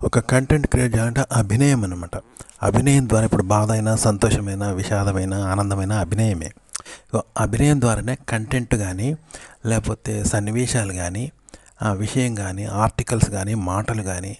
ఒక content create చేయాలంటే అభినయం అనమాట. అభినయం ద్వారా ఇప్పుడు బాధ అయినా, సంతోషమైన, విషాదమైన, ఆనందమైన అభినయమే. అభినయం ద్వారానే కంటెంట్ కానీ, లేకపోతే సన్నివేశాలు కానీ, ఆ విషయం కానీ, ఆర్టికల్స్ కానీ, మాటలు కానీ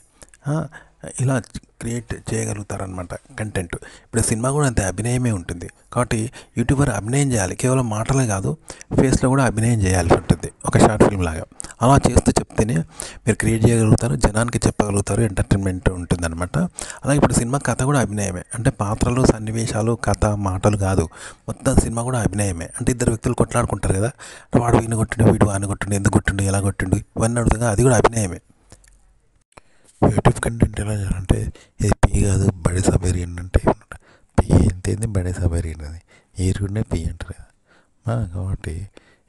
ఇలా క్రియేట్ చేయగలుగుతారనమాట కంటెంట్. ఇప్పుడు సినిమా కూడా అంతే, అభినయమే ఉంటుంది. కాబట్టి యూట్యూబర్ అభినయం చేయాలి, కేవలం మాటలే కాదు, ఫేస్లో కూడా అభినయం చేయాల్సి ఉంటుంది, ఒక షార్ట్ ఫిల్మ్ లాగా. అలా చేస్తూ చెప్తేనే మీరు క్రియేట్ చేయగలుగుతారు, జనానికి చెప్పగలుగుతారు, ఎంటర్టైన్మెంట్ ఉంటుందన్నమాట. అలాగే ఇప్పుడు సినిమా కథ కూడా అభినయమే. అంటే పాత్రలు, సన్నివేశాలు, కథ, మాటలు కాదు, మొత్తం సినిమా కూడా అభినయమే. అంటే ఇద్దరు వ్యక్తులు కొట్లాడుకుంటారు కదా, వాడు ఈయన కొట్టిండు, వీడు వాడిని కొట్టిండు, ఎందుకు కొట్టిండు, ఎలా కొట్టిండు, ఇవన్నీ అడుగుతుంది, అది కూడా అభినయమే. యూట్యూబ్ కంటెంట్ ఎలా చేయాలంటే, ఇది పీ కాదు, బడే సబేరియన్ అంటే పీ ఎంతైంది, బడే సబేరియన్ అది ఏరుకుంటే పీ అంటారు కదా. కాబట్టి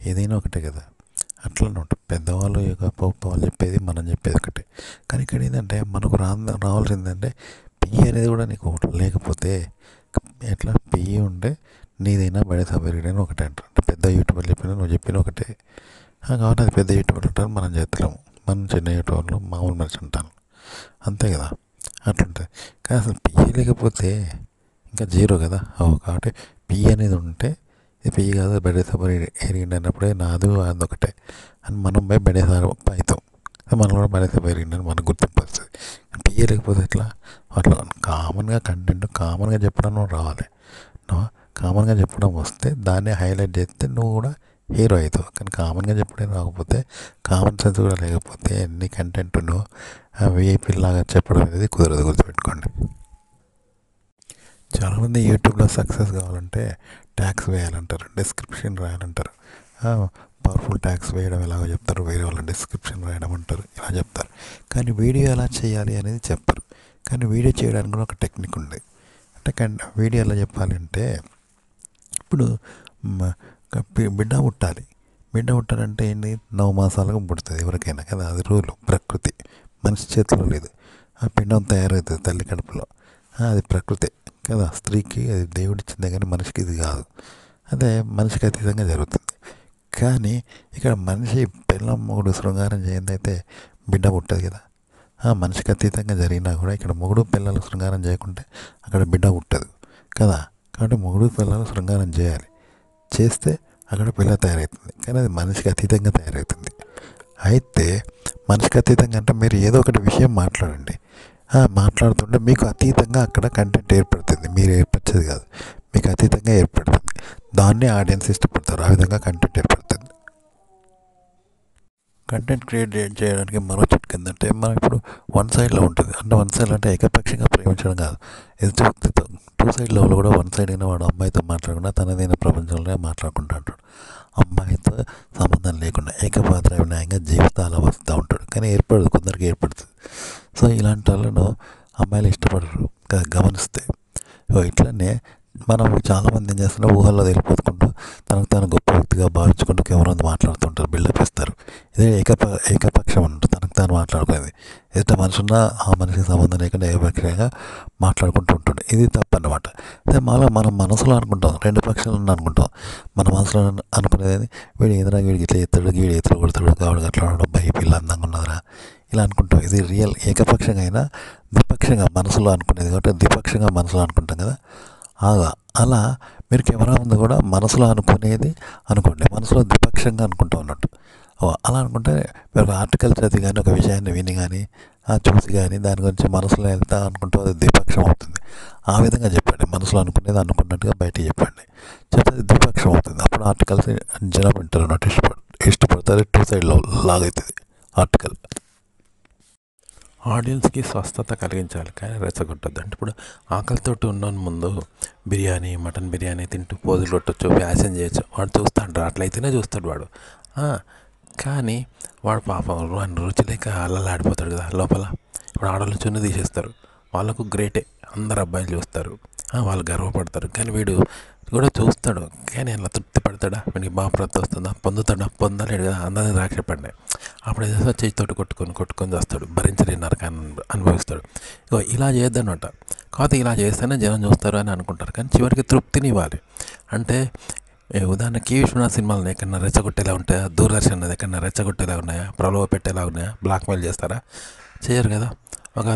ఏదైనా ఒకటే కదా, అట్లనే ఉంటుంది. పెద్దవాళ్ళు వాళ్ళు చెప్పేది, మనం చెప్పేది ఒకటే. కానీ ఇక్కడ ఏంటంటే మనకు రావాల్సిందంటే పీ అనేది కూడా నీకు లేకపోతే ఎట్లా, పీ ఉంటే నీదైనా బడే సబేరియన్ అని ఒకటే అంటారు. అంటే పెద్ద యూట్యూబర్లు చెప్పినా నువ్వు చెప్పిన ఒకటే. కాబట్టి అది పెద్ద యూట్యూబర్లు ఉంటారు, మనం చేస్తున్నాము. మనం చిన్న యూట్యూబర్లు మామూలు మనిషి ఉంటాను, అంతే కదా. అట్లుంటుంది. కానీ అసలు పీ లేకపోతే ఇంకా జీరో కదా. కాబట్టి పీ అనేది ఉంటే, ఇది పీ కాదు, బడే సబర్ ఎరిగిండి అన్నప్పుడే నాదు అదొకటే అని మనం పోయి బడే సబర్ అవుతాం. మనం కూడా బడే సబర్ ఎరిగిండి అని మనకు గుర్తింపు వస్తుంది. పీ లేకపోతే ఎట్లా, అట్లా కామన్గా కంటెంట్ కామన్గా చెప్పడం రావాలి. కామన్గా చెప్పడం వస్తే దాన్ని హైలైట్ చేస్తే నువ్వు కూడా హీరో అవుతావు. కానీ కామన్గా చెప్పడం రాకపోతే, కామన్ సెన్స్ కూడా లేకపోతే, ఎన్ని కంటెంట్ను వీఐపీ లాగా చెప్పడం అనేది కుదరదు, గుర్తుపెట్టుకోండి. చాలామంది యూట్యూబ్లో సక్సెస్ కావాలంటే ట్యాగ్స్ వేయాలంటారు, డిస్క్రిప్షన్ రాయాలంటారు, పవర్ఫుల్ ట్యాగ్స్ వేయడం ఎలాగో చెప్తారు, వేరే వాళ్ళ డిస్క్రిప్షన్ రాయడం అంటారు, ఇలా చెప్తారు. కానీ వీడియో ఎలా చేయాలి అనేది చెప్పరు. కానీ వీడియో చేయడానికి కూడా ఒక టెక్నిక్ ఉంది. అంటే వీడియో ఎలా చెప్పాలి అంటే, ఇప్పుడు బిడ్డ పుట్టాలి. బిడ్డ పుట్టాలంటే ఏంటి, 9 మాసాలకు పుడుతుంది ఎవరికైనా కదా, అది రూలు, ప్రకృతి, మనిషి చేతిలో లేదు. ఆ పిండం తయారవుతుంది తల్లి కడుపులో, అది ప్రకృతి కదా. స్త్రీకి అది దేవుడిచ్చిందే, కానీ మనిషికి ఇది కాదు. అదే మనిషికి అతీతంగా జరుగుతుంది. కానీ ఇక్కడ మనిషి పిల్లం మొగుడు శృంగారం చేయందైతే బిడ్డ పుట్టదు కదా. మనిషికి అతీతంగా జరిగినా కూడా ఇక్కడ మొగుడు పిల్లలు శృంగారం చేయకుంటే అక్కడ బిడ్డ పుట్టదు కదా. కాబట్టి మొగుడు పిల్లలు శృంగారం చేయాలి, చేస్తే అక్కడ పిల్ల తయారవుతుంది. కానీ అది మనిషికి అతీతంగా తయారవుతుంది. అయితే మనిషికి అతీతంగా అంటే మీరు ఏదో ఒకటి విషయం మాట్లాడండి, మాట్లాడుతుంటే మీకు అతీతంగా అక్కడ కంటెంట్ ఏర్పడుతుంది, మీరు ఏర్పరిచేది కాదు, మీకు అతీతంగా ఏర్పడుతుంది. దాన్ని ఆడియన్స్ ఇష్టపడతారు, ఆ విధంగా కంటెంట్ ఏర్పడుతుంది. కంటెంట్ క్రియేట్ చేయడానికి మరో చిట్కా ఏంటంటే, మనం ఇప్పుడు వన్ సైడ్లో ఉంటుంది. అంటే వన్ సైడ్ అంటే ఏకపక్షంగా ప్రేమించడం కాదు, ఎదుటి వ్యక్తితో 2 సైడ్ లెవెల్ కూడా. వన్ సైడ్ అయినా వాడు అమ్మాయితో మాట్లాడకుండా తనదైన ప్రపంచంలో మాట్లాడుకుంటూ ఉంటాడు, అమ్మాయితో సంబంధం లేకుండా ఏకపాత్ర వినాయంగా జీవితాలు వస్తూ ఉంటాడు. కానీ ఏర్పడదు, కొందరికి ఏర్పడుతుంది. సో ఇలాంటి వాళ్ళను అమ్మాయిలు ఇష్టపడరు గమనిస్తే. ఇట్లనే మనం చాలామంది ఏం చేస్తున్నా, ఊహల్లో తెలిపోతుకుంటూ తనకు తాను గొప్ప వ్యక్తిగా భావించుకుంటూ కెమెరా మాట్లాడుతుంటారు, బిల్డప్ ఇస్తారు. ఇదే ఏకపక్షం అంటారు, తనకు తాను మాట్లాడుకునేది. ఎదుట మనిషి ఉన్నా ఆ మనిషికి సంబంధం లేకుండా ఏకపక్షంగా మాట్లాడుకుంటూ ఉంటుంది. ఇది తప్పు అన్నమాట. అదే మనం మనసులో అనుకుంటాం, 2 పక్షాలు అనుకుంటాం. మన మనసులో అనుకునేది, వీడు ఏదైనా వీడికి ఇట్లా ఎత్తాడు, వీడు ఎత్తులు కొడతాడు, కావడు అట్లా అబ్బాయి పిల్ల అందంగా ఉన్నదిరా, ఇలా అనుకుంటాం. ఇది రియల్ ఏకపక్షంగా అయినా ద్విపక్షంగా మనసులో అనుకునేది, కాబట్టి ద్విపక్షంగా మనసులో అనుకుంటాం కదా. అలా మీరు కెమెరా ముందు కూడా మనసులో అనుకునేది అనుకోండి, మనసులో ద్విపక్షంగా అనుకుంటూ ఉన్నట్టు. అలా అనుకుంటే మీరు ఆర్టికల్ చదివి కానీ, ఒక విషయాన్ని విని కానీ, చూసి కానీ, దాని గురించి మనసులో ఎంత అనుకుంటూ అది ద్విపక్షం అవుతుంది. ఆ విధంగా చెప్పండి, మనసులో అనుకునేది అనుకున్నట్టుగా బయటికి చెప్పండి, చెప్తే ద్విపక్షం అవుతుంది. అప్పుడు ఆర్టికల్స్ జనం వింటారు అన్నట్టు ఇష్టపడతారు. 2 సైడ్లో లాగవుతుంది ఆర్టికల్. ఆడియన్స్కి స్వస్థత కలిగించాలి, కానీ రెచ్చగొట్టద్దు. అంటే ఇప్పుడు ఆకలితో ఉన్న ముందు బిర్యానీ, మటన్ బిర్యానీ తింటూ పోజులు కొట్టచ్చు, ఫ్యాషన్ చేయొచ్చు, వాడు చూస్తాడు, అట్లయితేనే చూస్తాడు వాడు. కానీ వాడు పాపం రుచి లేక అల్లలాడిపోతాడు కదా లోపల. ఇప్పుడు ఆడవాళ్ళు చున్ను తీసేస్తారు, వాళ్ళకు గ్రేటే, అందరు అబ్బాయిలు చూస్తారు, వాళ్ళు గర్వపడతారు. కానీ వీడు కూడా చూస్తాడు, కానీ అలా తృప్తి పడతాడా, వీడికి బాప్రత వస్తుందా, పొందలేడు కదా. అందరినీ ద్రాక్ష పడినాయి, అప్పుడు ఏదో చేతితోటి కొట్టుకొని చేస్తాడు, భరించలేని నరకాన్ని అనుభవిస్తాడు. ఇలా చేయొద్దనమాట. కాకపోతే ఇలా చేస్తేనే జనం చూస్తారు అని అనుకుంటారు, కానీ చివరికి తృప్తిని ఇవ్వాలి. అంటే ఉదాహరణ కే విశ్వనాథ్ సినిమాలు ఎక్కడన్నా రెచ్చగొట్టేలా ఉంటాయా, దూరదర్శన్ ఎక్కడన్నా రెచ్చగొట్టేలా ఉన్నాయా, ప్రలోభ పెట్టేలా ఉన్నాయా, బ్లాక్మెయిల్ చేస్తారా? చేయరు కదా.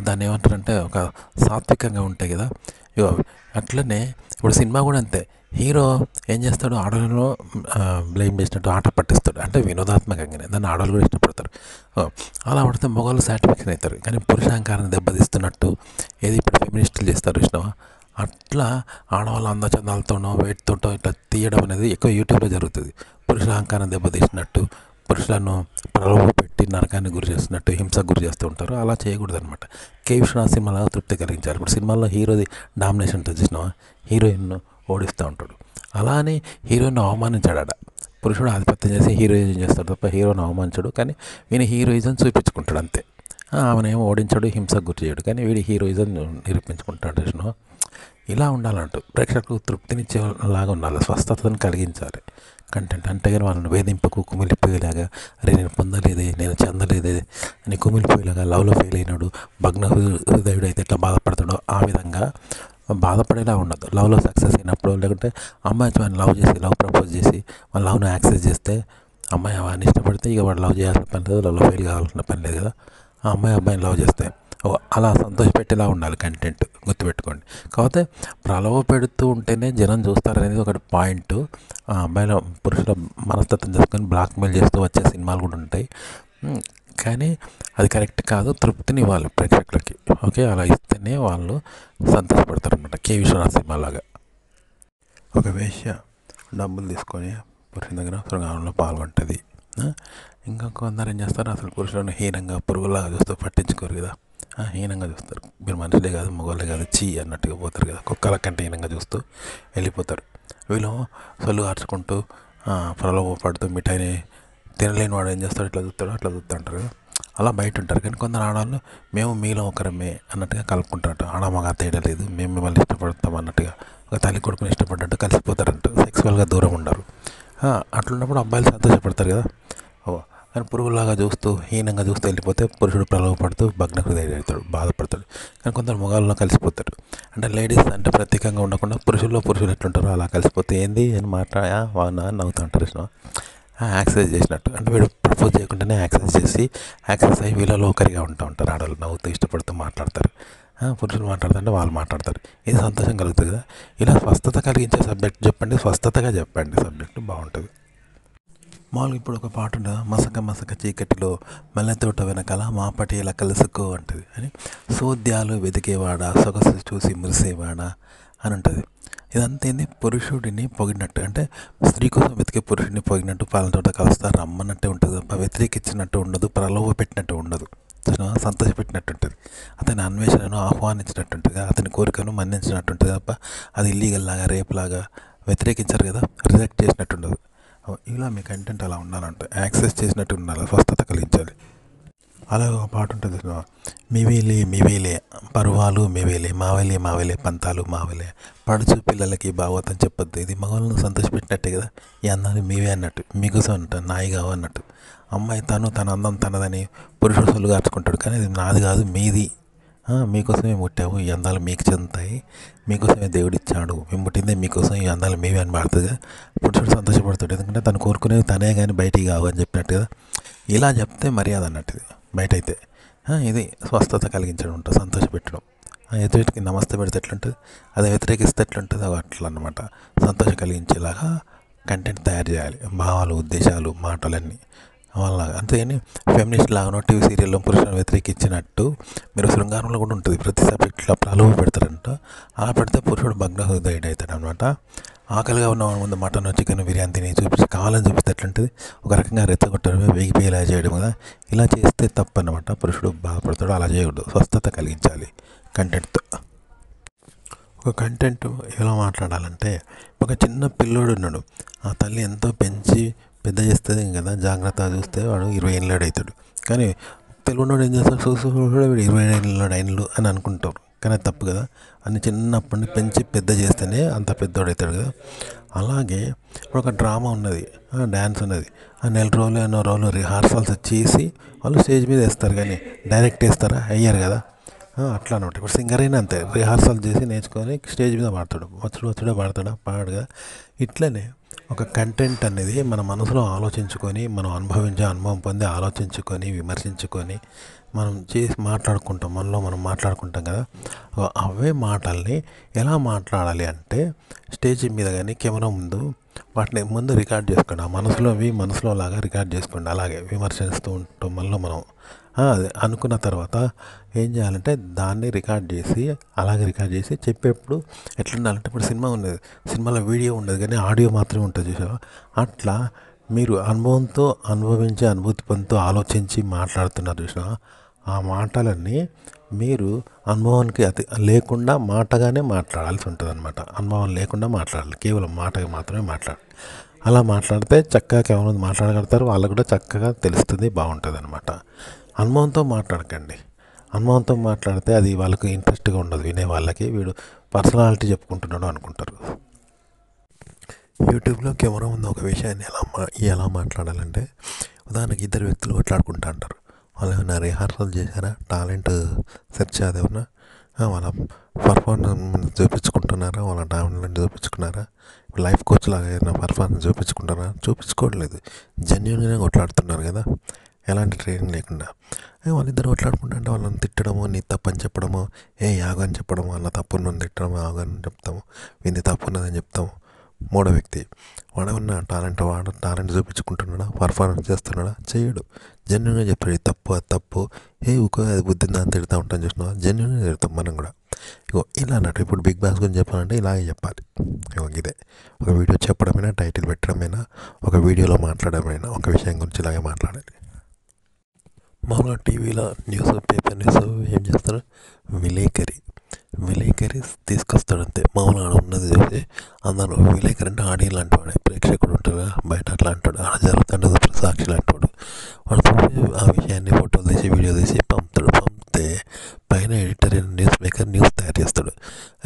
దాన్ని ఏమంటారంటే ఒక సాత్వికంగా ఉంటాయి కదా. ఇగో అట్లనే ఇప్పుడు సినిమా కూడా అంతే. హీరో ఏం చేస్తాడు, ఆడవాళ్ళను బ్లేమ్ చేసినట్టు ఆట పట్టిస్తాడు, అంటే వినోదాత్మకంగానే దాన్ని ఆడవాళ్ళు కూడా ఇష్టపడతారు. అలా పడితే మగవాళ్ళు సాటిస్ఫాక్షన్ అవుతారు. కానీ పురుషాంకారాన్ని దెబ్బతీస్తున్నట్టు ఏది ఇప్పుడు ఫెమినిస్టులు చేస్తారు చూసినావా, అట్లా ఆడవాళ్ళ అందచందాలతోనో వెయిట్తోటో ఇట్లా తీయడం అనేది ఎక్కువ యూట్యూబ్లో జరుగుతుంది. పురుషాంకారం దెబ్బతీసినట్టు, పురుషులను ప్రలోభ పెట్టి నరకాన్ని గురి చేస్తున్నట్టు, హింసకు గురి చేస్తూ ఉంటారు. అలా చేయకూడదు అనమాట. కే విశ్వనాథ్ సినిమాలో తృప్తి కలిగించారు. ఇప్పుడు సినిమాల్లో హీరోది డామినేషన్తో చూసినావా, హీరోయిన్ను ఓడిస్తూ ఉంటాడు. అలా అని హీరోయిన్ అవమానించాడట. పురుషుడు ఆధిపత్యం చేసి హీరోయిజం చేస్తాడు తప్ప హీరోని అవమానించడు. కానీ వీని హీరోయిజం చూపించుకుంటాడు అంతే. ఆమెనేమో ఓడించాడు, హింసకు గురి చేయడు, కానీ వీడి హీరోయిజం నిరూపించుకుంటాడు చూసినావా. ఇలా ఉండాలంటూ ప్రేక్షకులకు తృప్తినిచ్చేలాగా ఉండాలి, స్వస్థతను కలిగించాలి కంటెంట్. అంతేగాని వాళ్ళని వేధింపకు, కుమిలిపోయేలాగా, అరే నేను పొందలేదే, నేను చెందలేదే అని కుమిలిపోయేలాగా, లవ్లో ఫెయిల్ అయినాడు భగ్న హృదయుడు అయితే ఎట్లా బాధపడతాడో ఆ విధంగా బాధపడేలా ఉండదు. లవ్లో సక్సెస్ అయినప్పుడు, లేకుంటే అమ్మాయి వాడిని లవ్ చేసి, లవ్ ప్రపోజ్ చేసి వాళ్ళ లవ్ను యాక్సెస్ చేస్తే, అమ్మాయి వాడిని ఇష్టపడితే ఇక వాడు లవ్ చేయాల్సిన పని లేదు, లవ్లో ఫెయిల్ కావాల్సిన పని లేదు కదా. ఆ అమ్మాయి అబ్బాయిని లవ్ చేస్తే అలా సంతోషపెట్టేలా ఉండాలి కంటెంట్, గుర్తుపెట్టుకోండి. కాకపోతే ప్రలోభ పెడుతూ ఉంటేనే జనం చూస్తారనేది ఒకటి పాయింట్. ఆ అబ్బాయిల పురుషుల మనస్తత్వం చేసుకొని బ్లాక్మెయిల్ చేస్తూ వచ్చే సినిమాలు కూడా ఉంటాయి. కానీ అది కరెక్ట్ కాదు. తృప్తిని ఇవ్వాలి ప్రేక్షకులకి. ఓకే, అలా ఇస్తేనే వాళ్ళు సంతోషపడతారు అనమాట. కే విశ్వనాథ్ సినిమాలాగా. ఒక వేశ్య డబ్బులు తీసుకొని పురుషుని దగ్గర శృంగారంలో పాల్గొంటుంది. ఇంకా కొందరు ఏం చేస్తారు, అసలు పురుషులను హీనంగా పురుగులాగా చూస్తూ పట్టించుకోరు కదా. హీనంగా చూస్తారు. మీరు మనుషులే కాదు, మగవాళ్ళే కాదు, చీ అన్నట్టుగా పోతారు కదా. కుక్కల కంటే హీనంగా చూస్తూ వెళ్ళిపోతారు. వీళ్ళు సొల్లు కార్చుకుంటూ ప్రలోభ పడుతూ మిఠాయిని తినలేని వాడు ఏం చేస్తాడు, ఇట్లా చూస్తాడు, అట్లా చూస్తూ ఉంటారు కదా. అలా బయట ఉంటారు. కానీ కొందరు ఆడవాళ్ళు మేము మీలో ఒకరమే అన్నట్టుగా కలుపుకుంటారట. ఆడ మగ తేడా లేదు, మేము మిమ్మల్ని ఇష్టపడతాం అన్నట్టుగా, ఒక తల్లి కొడుకుని ఇష్టపడ్డట్టు కలిసిపోతారంట. సెక్సువల్గా దూరం ఉండరు. అట్లున్నప్పుడు అబ్బాయిలు సంతోషపడతారు కదా. కానీ పురుగులాగా చూస్తూ హీనంగా చూస్తూ వెళ్ళిపోతే పురుషుడు ప్రలోభపడుతూ భగ్న హృదయుడు అవుతాడు, బాధపడతాడు. కానీ కొందరు మొగాల్లో కలిసిపోతారు. అంటే లేడీస్ అంటే ప్రత్యేకంగా ఉండకుండా పురుషులు ఎట్లుంటారో అలా కలిసిపోతే ఏంది అని వానా నవ్వుతూ ఉంటారు. యాక్సెస్ చేసినట్టు, అంటే వీడు ప్రపోజ్ చేయకుండానే యాక్సెస్ చేసి యాక్సెస్ అయ్యి వీళ్ళలో ఒకరిగా ఉంటూ ఉంటారు. ఆడవాళ్ళు నవ్వుతూ ఇష్టపడుతూ మాట్లాడతారు. పురుషులు మాట్లాడుతుంటే వాళ్ళు మాట్లాడతారు. ఇది సంతోషం కలుగుతుంది కదా. ఇలా స్వస్థత కలిగించే సబ్జెక్ట్ చెప్పండి, స్వస్థతగా చెప్పండి సబ్జెక్టు, బాగుంటుంది. మామూలుగా ఇప్పుడు ఒక పాట ఉండదు, మసక మసక చీకటిలో మల్లెతోట వెనకాల మాపటి ఇలా కలుసుకో అంటుంది అని. సోద్యాలు వెతికేవాడా, సొగసు చూసి మురిసేవాడా అని ఉంటుంది. ఇదంతా ఏంది, పురుషుడిని పొగిడినట్టు, అంటే స్త్రీ కోసం వెతికే పురుషుడిని పొగిడినట్టు, పాలతోట కలుస్తారు రమ్మన్నట్టే ఉంటుంది తప్ప వ్యతిరేకించినట్టు ఉండదు, ప్రలోభ పెట్టినట్టు ఉండదు, సంతోషపెట్టినట్టు ఉంటుంది. అతని అన్వేషణను ఆహ్వానించినట్టు ఉంటుంది, అతని కోరికను మన్నించినట్టు ఉంటుంది తప్ప అది ఇల్లీగల్ లాగా, రేపు లాగా వ్యతిరేకించారు కదా, రిజెక్ట్ చేసినట్టు ఉండదు. ఇలా మీ కంటెంట్ అలా ఉండాలంటే యాక్సెస్ చేసినట్టు ఉండాలి, స్వస్థత కలిగించాలి. అలాగే ఒక పాట ఉంటుంది, మివేలే పర్వాలు మివేలే, మావేలే పంతాలు మావేలే, పడుచు పిల్లలకి భాగవతం చెప్పొద్దు. ఇది మగవాళ్ళను సంతోషపెట్టినట్టే కదా. ఈ అందాలు మీవే అన్నట్టు, మీకోసం అంట, నాయి కావు అన్నట్టు. అమ్మాయి తన అందం తనదని పురుషుడు సొల్లు కార్చుకుంటాడు. కానీ ఇది నాది కాదు, మీది, మీకోసమే ముట్టాము, ఈ అందాలు మీకు చెందుతాయి, మీకోసమే దేవుడిచ్చాడు, మేము పుట్టిందే మీకోసం, ఈ అందాలు మీవే అని పాడుతుంది. పురుషుడు సంతోషపడతాడు, ఎందుకంటే తను కోరుకునేది తనే కానీ బయటికి కావు అని చెప్పినట్టు కదా. ఇలా చెప్తే మర్యాద అన్నట్టు. బయట అయితే ఇది స్వస్థత కలిగించడం ఉంటుంది, సంతోషపెట్టడం. ఎదుటికి నమస్తే పెడితే ఎట్లుంటుంది, అదే వ్యతిరేకిస్తే ఎట్లుంటుంది, అట్లా అన్నమాట. సంతోషం కలిగించేలాగా కంటెంట్ తయారు చేయాలి, భావాలు, ఉద్దేశాలు, మాటలన్నీ వాళ్ళ. అంతేగాని ఫెమినిస్ట్ లాగానో టీవీ సీరియల్లో పురుషులను వ్యతిరేకించినట్టు మీరు శృంగారంలో కూడా ఉంటుంది, ప్రతి సబ్జెక్ట్లో ప్రలోభ పెడతారంట. అలా పెడితే పురుషుడు భగ్న హృదయుడు అవుతాడు అనమాట. ఆకలిగా ఉన్న ముందు మటన్, చికెన్, బిర్యానీ తిని చూపించి కావాలని చూపిస్తే ఎట్లుంటుంది, ఒక రకంగా రెచ్చగొట్టడమే, వేగిపోయేలా చేయడం కదా. ఇలా చేస్తే తప్పు అన్నమాట, పురుషుడు బాధపడతాడు. అలా చేయకూడదు, స్వస్థత కలిగించాలి కంటెంట్తో. ఒక కంటెంట్ ఎలా మాట్లాడాలంటే, ఒక చిన్న పిల్లోడు ఉన్నాడు, ఆ తల్లి ఎంతో పెంచి పెద్ద చేస్తుంది కదా, జాగ్రత్తగా చూస్తే వాడు 20 ఏళ్ళాడు అవుతాడు. కానీ తెలుగునోడు ఏం చేస్తాడు, వీడు 20 ఏళ్ళు అని అనుకుంటారు. కానీ అది తప్పు కదా. అన్ని చిన్నప్పటి పెంచి పెద్ద చేస్తేనే అంత పెద్దోడు అవుతాడు కదా. అలాగే ఇప్పుడు ఒక డ్రామా ఉన్నది, డ్యాన్స్ ఉన్నది, ఆ నెల రోజులు ఎన్నో రోజులు రిహార్సల్స్ చేసి వాళ్ళు స్టేజ్ మీద వేస్తారు. కానీ డైరెక్ట్ వేస్తారా, అయ్యారు కదా. అట్లా అనమాట. ఇప్పుడు సింగర్ అయినా అంతే, రిహార్సల్ చేసి నేర్చుకొని స్టేజ్ మీద పాడతాడు, వచ్చుడే పాడతాడా, పాడగా. ఇట్లనే ఒక కంటెంట్ అనేది మన మనసులో ఆలోచించుకొని, మనం అనుభవించే అనుభవం పొంది ఆలోచించుకొని, విమర్శించుకొని మనం చేసి మాట్లాడుకుంటాం, మనలో మనం మాట్లాడుకుంటాం కదా. అవే మాటల్ని ఎలా మాట్లాడాలి అంటే స్టేజ్ మీద కానీ కెమెరా ముందు వాటిని ముందు రికార్డ్ చేసుకోండి. ఆ మనసులో లాగా రికార్డ్ చేసుకోండి. అలాగే విమర్శిస్తూ ఉంటాం మనలో మనం. అది అనుకున్న తర్వాత ఏం చేయాలంటే దాన్ని అలాగే రికార్డ్ చేసి చెప్పేప్పుడు ఎట్లా ఉండాలంటే, ఇప్పుడు సినిమా ఉన్నది, సినిమాలో వీడియో ఉండదు కానీ ఆడియో మాత్రమే ఉంటుంది చూసావా, అట్లా మీరు అనుభవించి అనుభూతి పొందుతూ ఆలోచించి మాట్లాడుతున్నారు చూసినా, ఆ మాటలన్నీ మీరు అనుభవానికి లేకుండా మాటగానే మాట్లాడాల్సి ఉంటుంది అనమాట. అనుభవం లేకుండా మాట్లాడాలి, కేవలం మాటగా మాత్రమే మాట్లాడాలి. అలా మాట్లాడితే చక్కగా కేవలం మాట్లాడగలుగుతారు, వాళ్ళకు కూడా చక్కగా తెలుస్తుంది, బాగుంటుంది అనమాట. అనుభవంతో మాట్లాడకండి. అనుభవంతో మాట్లాడితే అది వాళ్ళకి ఇంట్రెస్ట్గా ఉండదు, వినే వాళ్ళకి వీడు పర్సనాలిటీ చెప్పుకుంటున్నాడు అనుకుంటారు. యూట్యూబ్లో కెమెరా ముందు ఒక విషయాన్ని ఎలా మాట్లాడాలంటే, ఉదాహరణకి ఇద్దరు వ్యక్తులు మాట్లాడుకుంటూ అంటారు, వాళ్ళు ఏమైనా రిహార్సల్ చేశారా, టాలెంట్ సెర్చ్ అదేమన్నా వాళ్ళ పర్ఫార్మెన్స్ చూపించుకుంటున్నారా, వాళ్ళ టాలెంట్ చూపించుకున్నారా, లైఫ్ కోచ్ లాగా ఏదైనా పర్ఫార్మెన్స్ చూపించుకోవట్లేదు, జెన్యూన్గానే కొట్లాడుతున్నారు కదా, ఎలాంటి ట్రైనింగ్ లేకుండా. వాళ్ళిద్దరు కొట్లాడుకుంటుంటే వాళ్ళని తిట్టడము, నీ తప్పని చెప్పడము, యాగు అని చెప్పడము, వాళ్ళ తప్పున్నని తిట్టడము, యాగు అని చెప్తాము, వింది తప్పున్నదని చెప్తాము. మూడో వ్యక్తి వాడేమన్నా టాలెంట్ చూపించుకుంటున్నాడా, పర్ఫార్మెన్స్ చేస్తున్నాడా, చేయడు, జెన్యున్గా చెప్తాడు, ఇది తప్పు అది తప్పు, అది బుద్ధి దాన్ని తిడతా ఉంటాను చూసినా, జెన్యున్గా తిడతాం మనం కూడా. ఇలా అన్నట్టు ఇప్పుడు బిగ్ బాస్ గురించి చెప్పాలంటే ఇలాగే చెప్పాలి. ఇదే ఒక వీడియో చెప్పడమైనా, టైటిల్ పెట్టడమైనా, ఒక వీడియోలో మాట్లాడమైనా, ఒక విషయం గురించి ఇలాగే మాట్లాడాలి. మామూలుగా టీవీలో పేపర్ న్యూస్ ఏం చేస్తారు, విలేకరి తీసుకొస్తాడు అంతే. మామూలుగా ఆడ ఉన్నది చూసి అందరూ విలేకరి అంటే ఆడియో లాంటి వాడు, ప్రేక్షకుడు ఉంటాడు బయట, అట్లా అంటాడు, ఆడ జరుగుతుంటే సాక్షి లాంటి వాడు. వాడు ఆ విషయాన్ని ఫోటోలు తీసి వీడియో తీసి పంపితే పైన ఎడిటర్ న్యూస్ తయారు చేస్తాడు.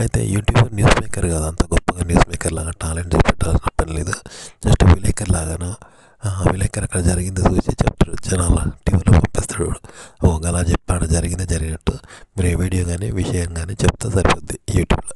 అయితే యూట్యూబర్ న్యూస్ మేకర్ కాదు, అంత గొప్పగా న్యూస్ మేకర్ లాగా టాలెంట్ చూపెట్టాల్సిన పని లేదు, జస్ట్ విలేకర్ లాగాను. విలేకరు అక్కడ జరిగింది చూసి చెప్తాడు, జనాల టీవీలో పంపిస్తాడు. అలా చెప్పాడు, జరిగినట్టు మీరు ఏ వీడియో కానీ విషయం కానీ చెప్తే సరిపోద్ది యూట్యూబ్లో.